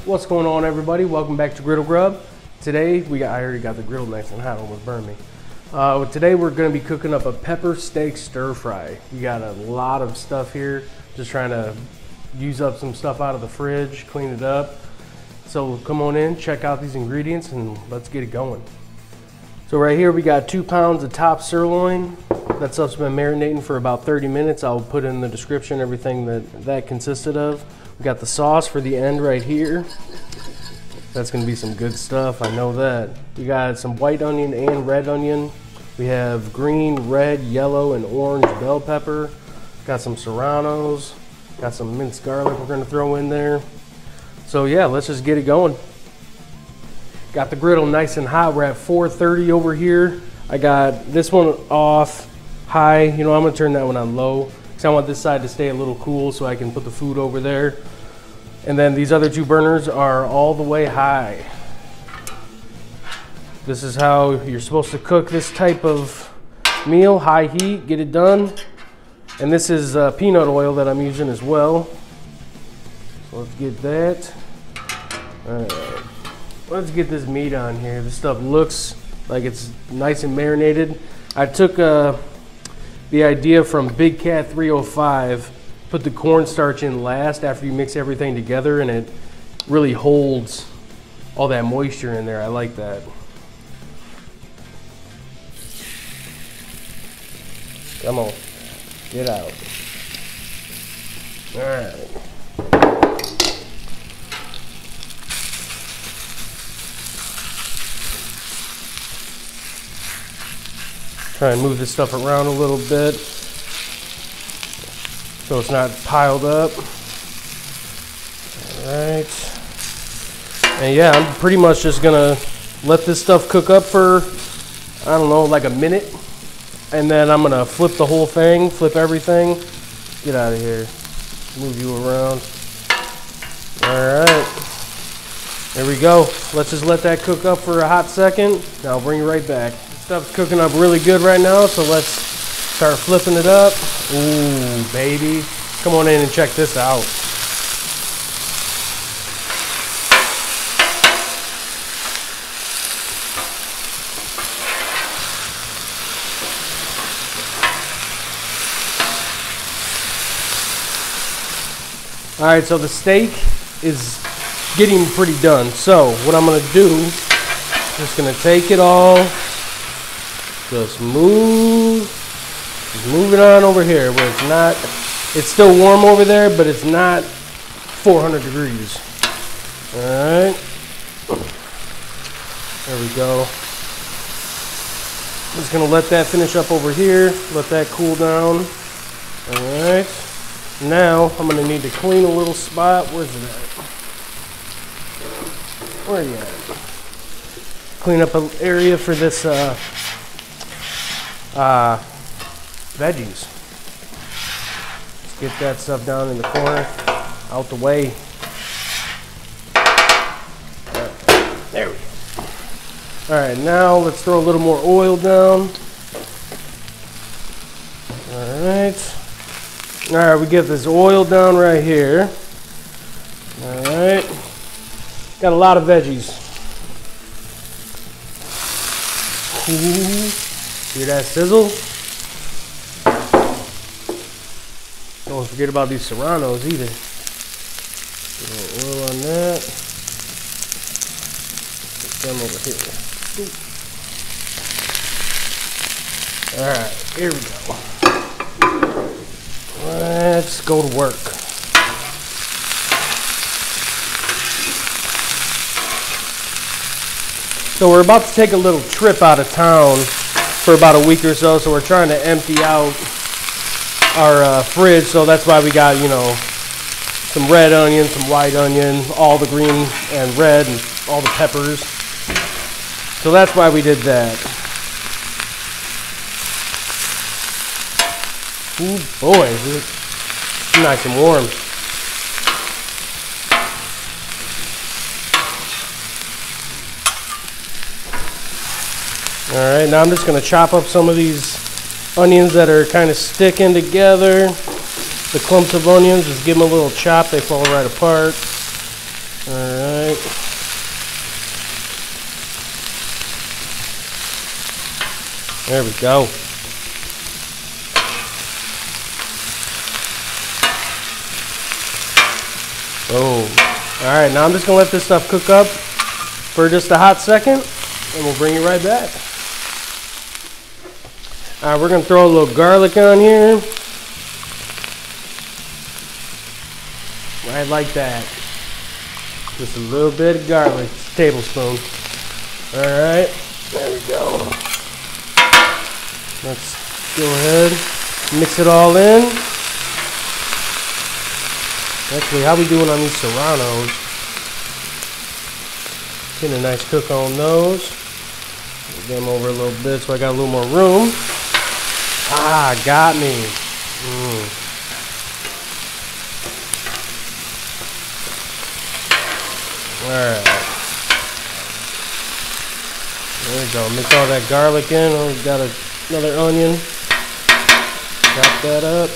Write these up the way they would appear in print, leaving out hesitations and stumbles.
What's going on, everybody? Welcome back to Griddle Grub. Today I already got the griddle nice and hot, almost burned me. Today we're going to be cooking up a pepper steak stir fry. We got a lot of stuff here, just trying to use up some stuff out of the fridge, clean it up. So come on in, check out these ingredients, and let's get it going. So right here we got 2 pounds of top sirloin. That stuff's been marinating for about 30 minutes. I'll put in the description everything that consisted of. We got the sauce for the end right here. That's gonna be some good stuff, I know that. We got some white onion and red onion. We have green, red, yellow, and orange bell pepper. Got some serranos. Got some minced garlic we're gonna throw in there. So yeah, let's just get it going. Got the griddle nice and hot. We're at 430 over here. I got this one off high. You know, I'm gonna turn that one on low because I want this side to stay a little cool so I can put the food over there. And then these other 2 burners are all the way high. This is how you're supposed to cook this type of meal, high heat, get it done. And this is peanut oil that I'm using as well. So let's get that. All right, let's get this meat on here. This stuff looks like it's nice and marinated. I took the idea from Big Cat 305. Put the cornstarch in last after you mix everything together, and it really holds all that moisture in there. I like that. Come on, get out. All right. Try and move this stuff around a little bit so it's not piled up. All right. And yeah, I'm pretty much just gonna let this stuff cook up for, I don't know, like a minute. And then I'm gonna flip the whole thing, flip everything. Get out of here. Move you around. All right. There we go. Let's just let that cook up for a hot second. Now I'll bring you right back. Stuff's cooking up really good right now, so let's start flipping it up. Ooh, baby. Come on in and check this out. All right, so the steak is getting pretty done. So what I'm gonna do, just gonna take it all, just move it on over here where it's not, it's still warm over there, but it's not 400 degrees. All right, there we go. I'm just gonna let that finish up over here, let that cool down. All right, now I'm gonna need to clean a little spot. Where's it at? Where are you at? Clean up an area for this veggies. Let's get that stuff down in the corner, out the way. There we go. All right, now let's throw a little more oil down. All right, we get this oil down right here. All right, got a lot of veggies. Ooh. Hear that sizzle? Don't forget about these serranos either. Get a little oil on that. Put them over here. Alright, here we go. Let's go to work. So we're about to take a little trip out of town for about a week or so, so we're trying to empty out our fridge, so that's why we got, you know, some red onion, some white onion, all the green and red, and all the peppers. So that's why we did that. Ooh, boy, it's nice and warm. All right, now I'm just gonna chop up some of these onions that are kind of sticking together. The clumps of onions, just give them a little chop, they fall right apart. All right. There we go. Boom. All right, now I'm just gonna let this stuff cook up for just a hot second, and we'll bring you right back. All right, we're gonna throw a little garlic on here. Right like that. Just a little bit of garlic, tablespoon. All right, there we go. Let's go ahead, mix it all in. Actually, how we doing on these serranos? Getting a nice cook on those. Get them over a little bit so I got a little more room. Ah, got me. Alright. There we go. Mix all that garlic in. Oh, we got another onion. Chop that up.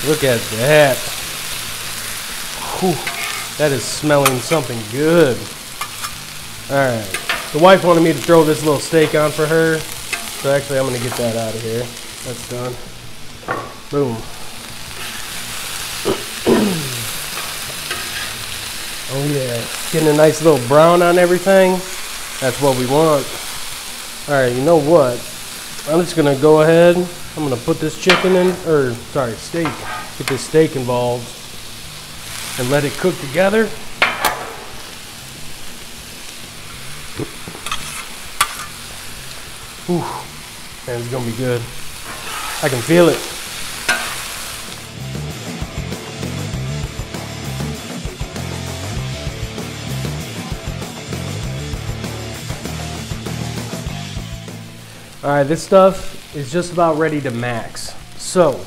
Look at that. Whew. That is smelling something good. Alright. The wife wanted me to throw this little steak on for her. So actually I'm going to get that out of here. That's done. Boom. Oh yeah. Getting a nice little brown on everything. That's what we want. Alright, you know what? I'm just going to go ahead. I'm going to put this chicken in, or sorry, steak. Get this steak involved and let it cook together. Whew. Man, it's going to be good. I can feel it. All right, this stuff is just about ready to max. So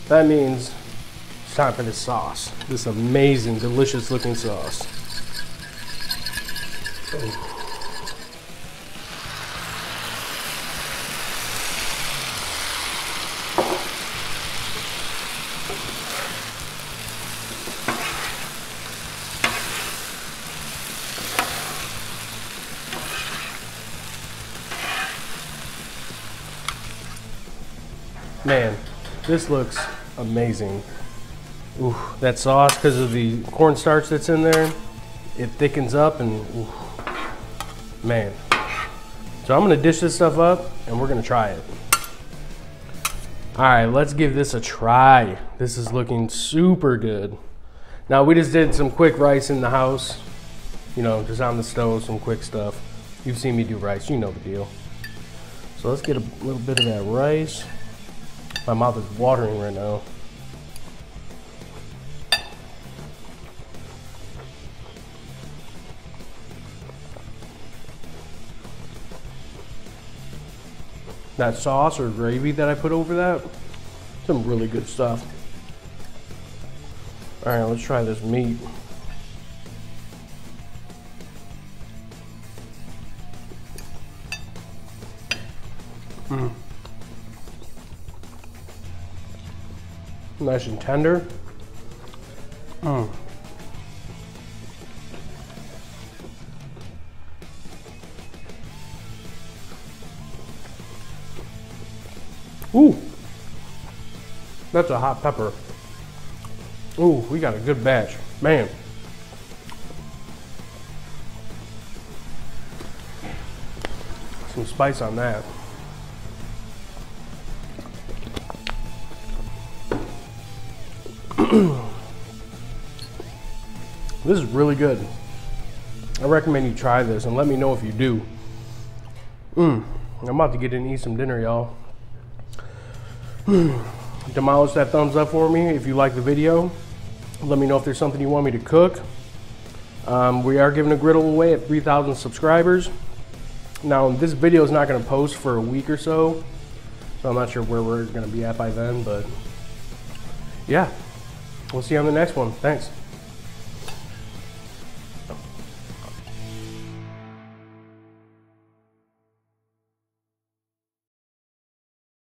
that means it's time for this sauce. This amazing, delicious looking sauce. Man, this looks amazing. Ooh, that sauce, because of the cornstarch that's in there, it thickens up and ooh, man. So I'm gonna dish this stuff up and we're gonna try it. All right, let's give this a try. This is looking super good. Now we just did some quick rice in the house, you know, just on the stove, some quick stuff. You've seen me do rice, you know the deal. So let's get a little bit of that rice. My mouth is watering right now. That sauce or gravy that I put over that, some really good stuff. All right, let's try this meat. Nice and tender. Ooh, that's a hot pepper. Ooh, we got a good batch, man. Some spice on that. This is really good. I recommend you try this and let me know if you do. I'm about to get in and eat some dinner, y'all. Demolish that thumbs up for me if you like the video. Let me know if there's something you want me to cook. We are giving a griddle away at 3,000 subscribers. Now, this video is not going to post for a week or so, so I'm not sure where we're going to be at by then, but yeah. We'll see you on the next one. Thanks.